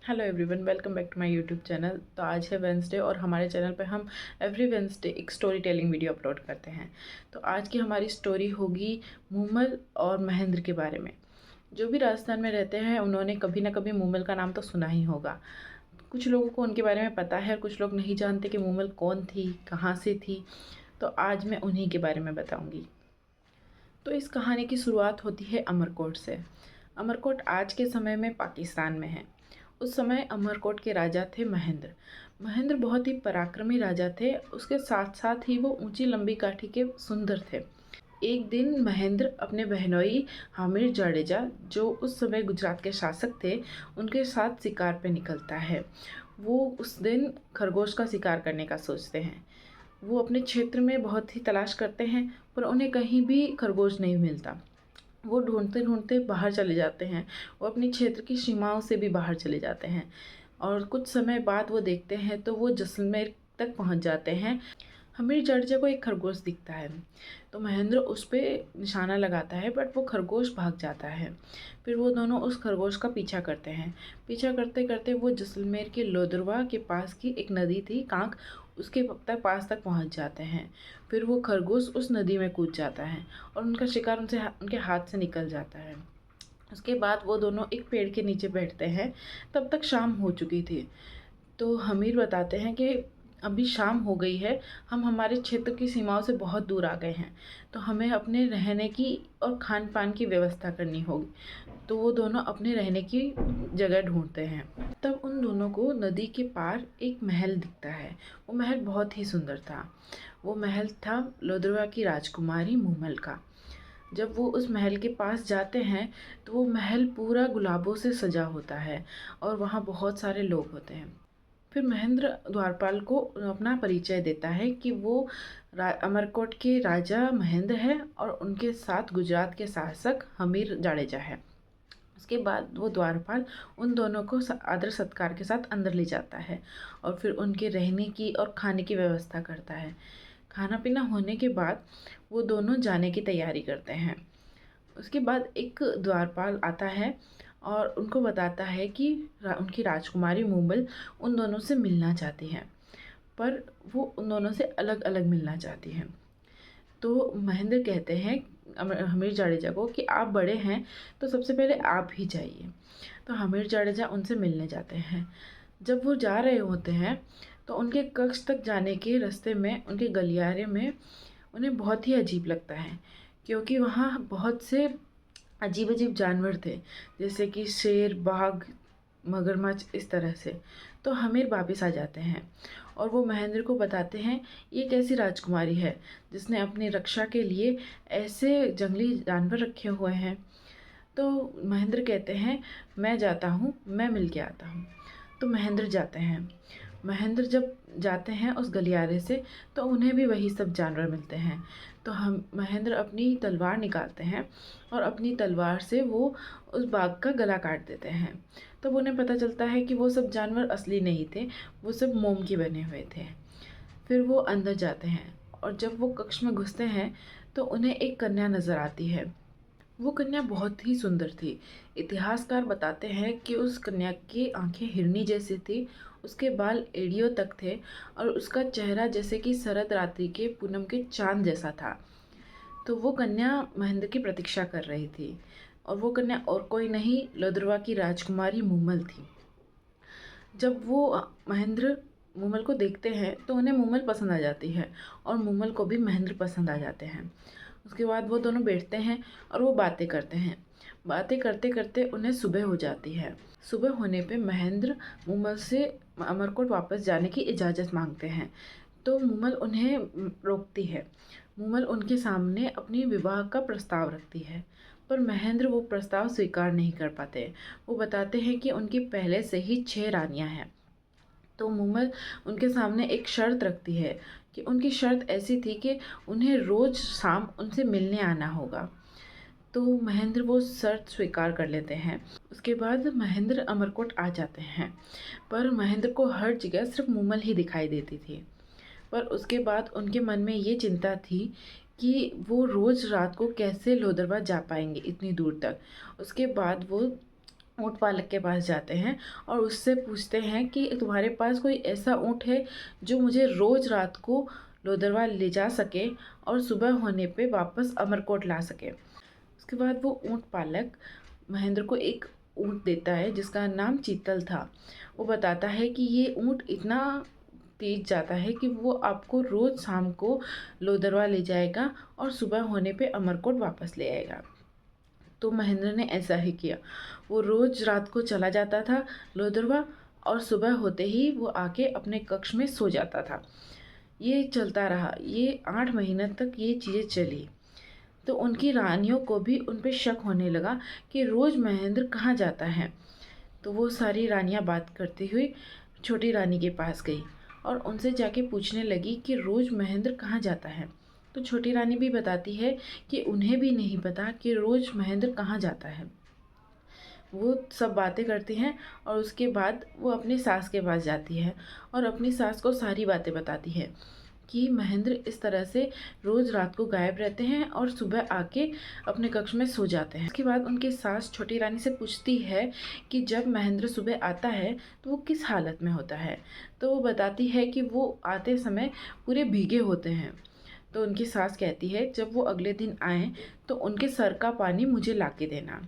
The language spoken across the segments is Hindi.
Hello everyone, welcome back to my YouTube channel. तो आज है वेंसडे और हमारे चैनल पे हम एवरी वेंसडे एक स्टोरी टेलिंग वीडियो अपलोड करते हैं। तो आज की हमारी स्टोरी होगी मूमल और महेंद्र के बारे में। जो भी राजस्थान में रहते हैं उन्होंने कभी ना कभी मूमल का नाम तो सुना ही होगा। कुछ लोगों को उनके बारे में पता है और कुछ लोग नहीं जानते कि मूमल कौन थी, कहाँ से थी। तो आज मैं उन्हीं के बारे में बताऊँगी। तो इस कहानी की शुरुआत होती है अमरकोट से। अमरकोट आज के समय में पाकिस्तान में है। उस समय अमरकोट के राजा थे महेंद्र। महेंद्र बहुत ही पराक्रमी राजा थे, उसके साथ साथ ही वो ऊंची लंबी काठी के सुंदर थे। एक दिन महेंद्र अपने बहनोई हामिर जाडेजा, जो उस समय गुजरात के शासक थे, उनके साथ शिकार पे निकलता है। वो उस दिन खरगोश का शिकार करने का सोचते हैं। वो अपने क्षेत्र में बहुत ही तलाश करते हैं पर उन्हें कहीं भी खरगोश नहीं मिलता। वो ढूंढते ढूंढते बाहर चले जाते हैं। वो अपनी क्षेत्र की सीमाओं से भी बाहर चले जाते हैं और कुछ समय बाद वो देखते हैं तो वो जैसलमेर तक पहुंच जाते हैं। हमीर जडेजा को एक खरगोश दिखता है तो महेंद्र उस पर निशाना लगाता है बट वो खरगोश भाग जाता है। फिर वो दोनों उस खरगोश का पीछा करते हैं। पीछा करते करते वो जैसलमेर के लोदरवा के पास की एक नदी थी कांक, उसके पास तक पहुंच जाते हैं। फिर वो खरगोश उस नदी में कूद जाता है और उनका शिकार उनके हाथ से निकल जाता है। उसके बाद वो दोनों एक पेड़ के नीचे बैठते हैं। तब तक शाम हो चुकी थी। तो हमीर बताते हैं कि अभी शाम हो गई है, हम हमारे क्षेत्र की सीमाओं से बहुत दूर आ गए हैं, तो हमें अपने रहने की और खान पान की व्यवस्था करनी होगी। तो वो दोनों अपने रहने की जगह ढूंढते हैं। तब उन दोनों को नदी के पार एक महल दिखता है। वो महल बहुत ही सुंदर था। वो महल था लोदरवा की राजकुमारी मूमल का। जब वो उस महल के पास जाते हैं तो वो महल पूरा गुलाबों से सजा होता है और वहाँ बहुत सारे लोग होते हैं। फिर महेंद्र द्वारपाल को अपना परिचय देता है कि वो अमरकोट के राजा महेंद्र है और उनके साथ गुजरात के शासक हमीर जाडेजा है। उसके बाद वो द्वारपाल उन दोनों को आदर सत्कार के साथ अंदर ले जाता है और फिर उनके रहने की और खाने की व्यवस्था करता है। खाना पीना होने के बाद वो दोनों जाने की तैयारी करते हैं। उसके बाद एक द्वारपाल आता है और उनको बताता है कि उनकी राजकुमारी मूमल उन दोनों से मिलना चाहती हैं, पर वो उन दोनों से अलग अलग मिलना चाहती हैं। तो महेंद्र कहते हैं हमीर जाडेजा को कि आप बड़े हैं तो सबसे पहले आप ही जाइए। तो हमीर जाडेजा उनसे मिलने जाते हैं। जब वो जा रहे होते हैं तो उनके कक्ष तक जाने के रास्ते में उनके गलियारे में उन्हें बहुत ही अजीब लगता है, क्योंकि वहाँ बहुत से अजीब अजीब जानवर थे, जैसे कि शेर, बाघ, मगरमच्छ, इस तरह से। तो हमीर वापिस आ जाते हैं और वो महेंद्र को बताते हैं ये कैसी राजकुमारी है जिसने अपनी रक्षा के लिए ऐसे जंगली जानवर रखे हुए हैं। तो महेंद्र कहते हैं मैं जाता हूँ, मैं मिल के आता हूँ। तो महेंद्र जाते हैं। महेंद्र जब जाते हैं उस गलियारे से तो उन्हें भी वही सब जानवर मिलते हैं। तो हम महेंद्र अपनी तलवार निकालते हैं और अपनी तलवार से वो उस बाघ का गला काट देते हैं। तब उन्हें पता चलता है कि वो सब जानवर असली नहीं थे, वो सब मोम के बने हुए थे। फिर वो अंदर जाते हैं और जब वो कक्ष में घुसते हैं तो उन्हें एक कन्या नज़र आती है। वो कन्या बहुत ही सुंदर थी। इतिहासकार बताते हैं कि उस कन्या की आंखें हिरनी जैसी थी, उसके बाल एड़ियों तक थे और उसका चेहरा जैसे कि शरद रात्रि के पूनम के चांद जैसा था। तो वो कन्या महेंद्र की प्रतीक्षा कर रही थी और वो कन्या और कोई नहीं, लोदरवा की राजकुमारी मूमल थी। जब वो महेंद्र मूमल को देखते हैं तो उन्हें मूमल पसंद आ जाती है और मूमल को भी महेंद्र पसंद आ जाते हैं। उसके बाद वो दोनों बैठते हैं और वो बातें करते हैं। बातें करते करते उन्हें सुबह हो जाती है। सुबह होने पे महेंद्र मूमल से अमरकोट वापस जाने की इजाज़त मांगते हैं। तो मूमल उन्हें रोकती है। मूमल उनके सामने अपनी विवाह का प्रस्ताव रखती है, पर महेंद्र वो प्रस्ताव स्वीकार नहीं कर पाते। वो बताते हैं कि उनकी पहले से ही 6 रानियां हैं। तो मूमल उनके सामने एक शर्त रखती है कि उनकी शर्त ऐसी थी कि उन्हें रोज़ शाम उनसे मिलने आना होगा। तो महेंद्र वो शर्त स्वीकार कर लेते हैं। उसके बाद महेंद्र अमरकोट आ जाते हैं, पर महेंद्र को हर जगह सिर्फ मूमल ही दिखाई देती थी। पर उसके बाद उनके मन में ये चिंता थी कि वो रोज़ रात को कैसे लोदरवा जा पाएंगे इतनी दूर तक। उसके बाद वो ऊँट पालक के पास जाते हैं और उससे पूछते हैं कि तुम्हारे पास कोई ऐसा ऊँट है जो मुझे रोज़ रात को लोदरवा ले जा सके और सुबह होने पे वापस अमरकोट ला सके। उसके बाद वो ऊँट पालक महेंद्र को एक ऊँट देता है जिसका नाम चीतल था। वो बताता है कि ये ऊँट इतना तेज जाता है कि वो आपको रोज़ शाम को लोदरवा ले जाएगा और सुबह होने पे अमरकोट वापस ले आएगा। तो महेंद्र ने ऐसा ही किया। वो रोज़ रात को चला जाता था लोदरवा और सुबह होते ही वो आके अपने कक्ष में सो जाता था। ये चलता रहा, ये 8 महीने तक ये चीज़ें चली। तो उनकी रानियों को भी उन पे शक होने लगा कि रोज़ महेंद्र कहाँ जाता है। तो वो सारी रानियाँ बात करती हुई छोटी रानी के पास गई और उनसे जाके पूछने लगी कि रोज़ महेंद्र कहाँ जाता है। तो छोटी रानी भी बताती है कि उन्हें भी नहीं पता कि रोज़ महेंद्र कहाँ जाता है। वो सब बातें करती हैं और उसके बाद वो अपनी सास के पास जाती है और अपनी सास को सारी बातें बताती है कि महेंद्र इस तरह से रोज़ रात को गायब रहते हैं और सुबह आके अपने कक्ष में सो जाते हैं। उसके बाद उनकी सास छोटी रानी से पूछती है कि जब महेंद्र सुबह आता है तो वो किस हालत में होता है। तो वो बताती है कि वो आते समय पूरे भीगे होते हैं। तो उनकी सास कहती है जब वो अगले दिन आएँ तो उनके सर का पानी मुझे ला के देना।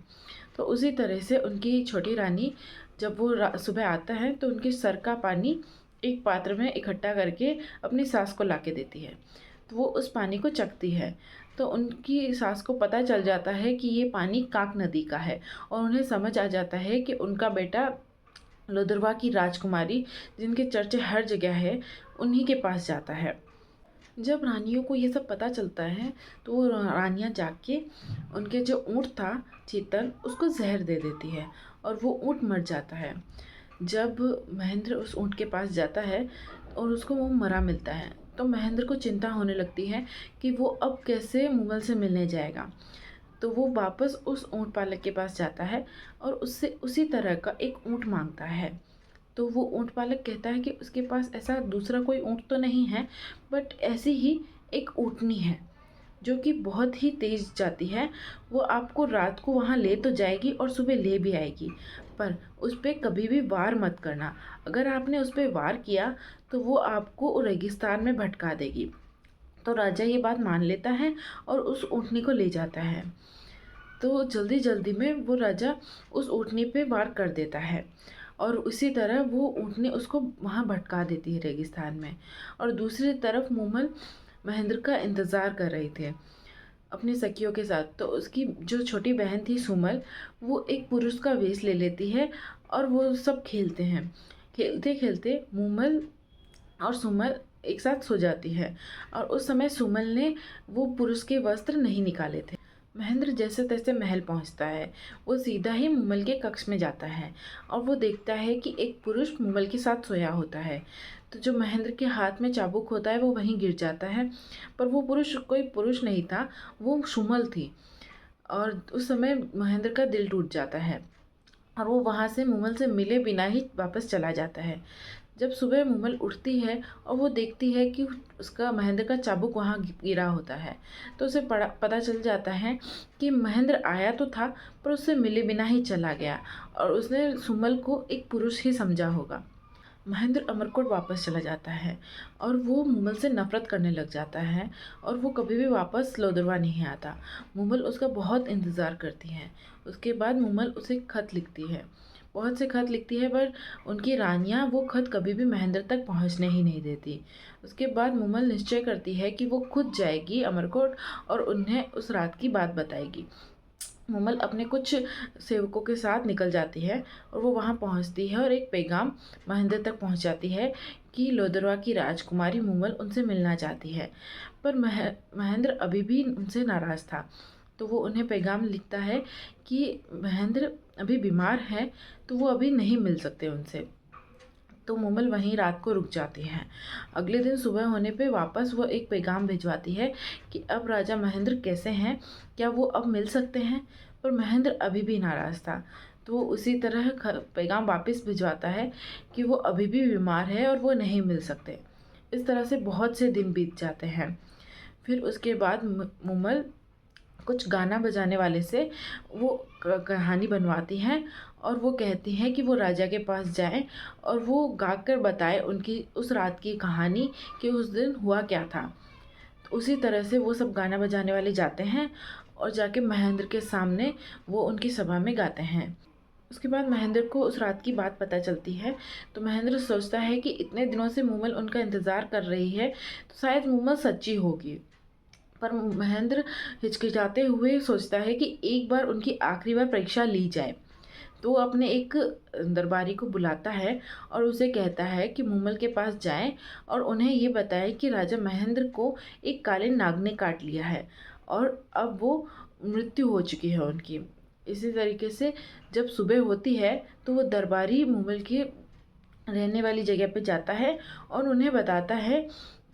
तो उसी तरह से उनकी छोटी रानी जब वो सुबह आता है तो उनके सर का पानी एक पात्र में इकट्ठा करके अपनी सास को ला के देती है। तो वो उस पानी को चखती है तो उनकी सास को पता चल जाता है कि ये पानी काक नदी का है और उन्हें समझ आ जाता है कि उनका बेटा लोदरवा की राजकुमारी जिनके चर्चे हर जगह है उन्हीं के पास जाता है। जब रानियों को ये सब पता चलता है तो वो रानियाँ जाके उनके जो ऊँट था चीतल उसको जहर दे देती है और वो ऊँट मर जाता है। जब महेंद्र उस ऊँट के पास जाता है और उसको वो मरा मिलता है तो महेंद्र को चिंता होने लगती है कि वो अब कैसे मुगल से मिलने जाएगा। तो वो वापस उस ऊँट पालक के पास जाता है और उससे उसी तरह का एक ऊँट मांगता है। तो वो ऊँट पालक कहता है कि उसके पास ऐसा दूसरा कोई ऊँट तो नहीं है बट ऐसी ही एक ऊँटनी है जो कि बहुत ही तेज़ जाती है। वो आपको रात को वहाँ ले तो जाएगी और सुबह ले भी आएगी, पर उस पर कभी भी वार मत करना। अगर आपने उस पर वार किया तो वो आपको रेगिस्तान में भटका देगी। तो राजा ये बात मान लेता है और उस ऊँटनी को ले जाता है। तो जल्दी जल्दी में वो राजा उस ऊँटनी पे वार कर देता है और उसी तरह वो ऊँटनी उसको वहाँ भटका देती है रेगिस्तान में। और दूसरी तरफ मूमल महेंद्र का इंतज़ार कर रही थे अपनी सखियों के साथ। तो उसकी जो छोटी बहन थी सुमल वो एक पुरुष का वेश ले लेती है और वो सब खेलते हैं। खेलते खेलते मूमल और सुमल एक साथ सो जाती है और उस समय सुमल ने वो पुरुष के वस्त्र नहीं निकाले थे। महेंद्र जैसे तैसे महल पहुंचता है। वो सीधा ही मुमल के कक्ष में जाता है और वो देखता है कि एक पुरुष मुमल के साथ सोया होता है। तो जो महेंद्र के हाथ में चाबुक होता है वो वहीं गिर जाता है, पर वो पुरुष कोई पुरुष नहीं था, वो सुमल थी। और उस समय महेंद्र का दिल टूट जाता है और वो वहाँ से मुमल से मिले बिना ही वापस चला जाता है। जब सुबह मुमल उठती है और वो देखती है कि उसका महेंद्र का चाबुक वहाँ गिरा होता है तो उसे पता चल जाता है कि महेंद्र आया तो था पर उससे मिले बिना ही चला गया और उसने सुमल को एक पुरुष ही समझा होगा। महेंद्र अमरकोट वापस चला जाता है और वो मुमल से नफरत करने लग जाता है और वो कभी भी वापस लोदरवा नहीं आता। मुमल उसका बहुत इंतज़ार करती है। उसके बाद मुमल उसे खत लिखती है, बहुत से खत लिखती है, पर उनकी रानियाँ वो खत कभी भी महेंद्र तक पहुँचने ही नहीं देती। उसके बाद मुमल निश्चय करती है कि वो खुद जाएगी अमरकोट और उन्हें उस रात की बात बताएगी। मुमल अपने कुछ सेवकों के साथ निकल जाती है और वो वहाँ पहुँचती है और एक पैगाम महेंद्र तक पहुँचाती है कि लोदरवा की राजकुमारी मुमल उनसे मिलना चाहती है। पर महेंद्र अभी भी उनसे नाराज़ था। तो वो उन्हें पैगाम लिखता है कि महेंद्र अभी बीमार है तो वो अभी नहीं मिल सकते उनसे। तो मुमल वहीं रात को रुक जाती हैं। अगले दिन सुबह होने पे वापस वो एक पैगाम भिजवाती है कि अब राजा महेंद्र कैसे हैं, क्या वो अब मिल सकते हैं। पर महेंद्र अभी भी नाराज़ था तो वो उसी तरह पैगाम वापस भिजवाता है कि वो अभी भी बीमार है और वो नहीं मिल सकते। इस तरह से बहुत से दिन बीत जाते हैं। फिर उसके बाद मुमल कुछ गाना बजाने वाले से वो कहानी बनवाती हैं और वो कहती हैं कि वो राजा के पास जाएं और वो गाकर बताए उनकी उस रात की कहानी कि उस दिन हुआ क्या था। तो उसी तरह से वो सब गाना बजाने वाले जाते हैं और जाके महेंद्र के सामने वो उनकी सभा में गाते हैं। उसके बाद महेंद्र को उस रात की बात पता चलती है, तो महेंद्र सोचता है कि इतने दिनों से मूमल उनका इंतज़ार कर रही है, तो शायद मूमल सच्ची होगी। पर महेंद्र हिचकिचाते हुए सोचता है कि एक बार उनकी आखिरी बार परीक्षा ली जाए। तो वो अपने एक दरबारी को बुलाता है और उसे कहता है कि मूमल के पास जाएं और उन्हें ये बताएं कि राजा महेंद्र को एक काले नाग ने काट लिया है और अब वो मृत्यु हो चुकी है उनकी। इसी तरीके से जब सुबह होती है तो वो दरबारी मूमल की रहने वाली जगह पे जाता है और उन्हें बताता है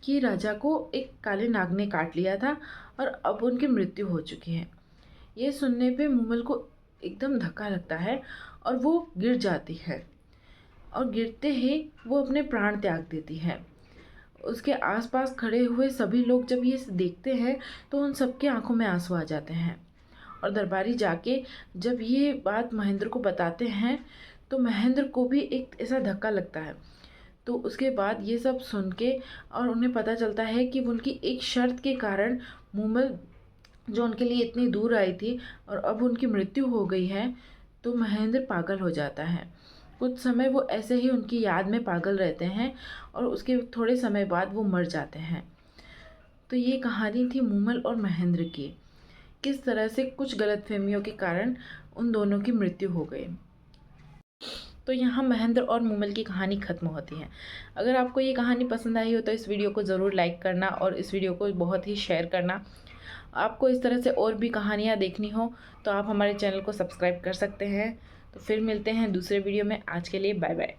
कि राजा को एक काले नाग ने काट लिया था और अब उनकी मृत्यु हो चुकी है। ये सुनने पे मूमल को एकदम धक्का लगता है और वो गिर जाती है और गिरते ही वो अपने प्राण त्याग देती है। उसके आसपास खड़े हुए सभी लोग जब ये देखते हैं तो उन सबके आंखों में आंसू आ जाते हैं और दरबारी जाके जब ये बात महेंद्र को बताते हैं तो महेंद्र को भी एक ऐसा धक्का लगता है। तो उसके बाद ये सब सुन के और उन्हें पता चलता है कि उनकी एक शर्त के कारण मूमल जो उनके लिए इतनी दूर आई थी और अब उनकी मृत्यु हो गई है, तो महेंद्र पागल हो जाता है। कुछ समय वो ऐसे ही उनकी याद में पागल रहते हैं और उसके थोड़े समय बाद वो मर जाते हैं। तो ये कहानी थी मूमल और महेंद्र की, किस तरह से कुछ गलतफहमियों के कारण उन दोनों की मृत्यु हो गई। तो यहाँ महेंद्र और मूमल की कहानी ख़त्म होती है। अगर आपको ये कहानी पसंद आई हो तो इस वीडियो को ज़रूर लाइक करना और इस वीडियो को बहुत ही शेयर करना। आपको इस तरह से और भी कहानियाँ देखनी हो तो आप हमारे चैनल को सब्सक्राइब कर सकते हैं। तो फिर मिलते हैं दूसरे वीडियो में। आज के लिए बाय बाय।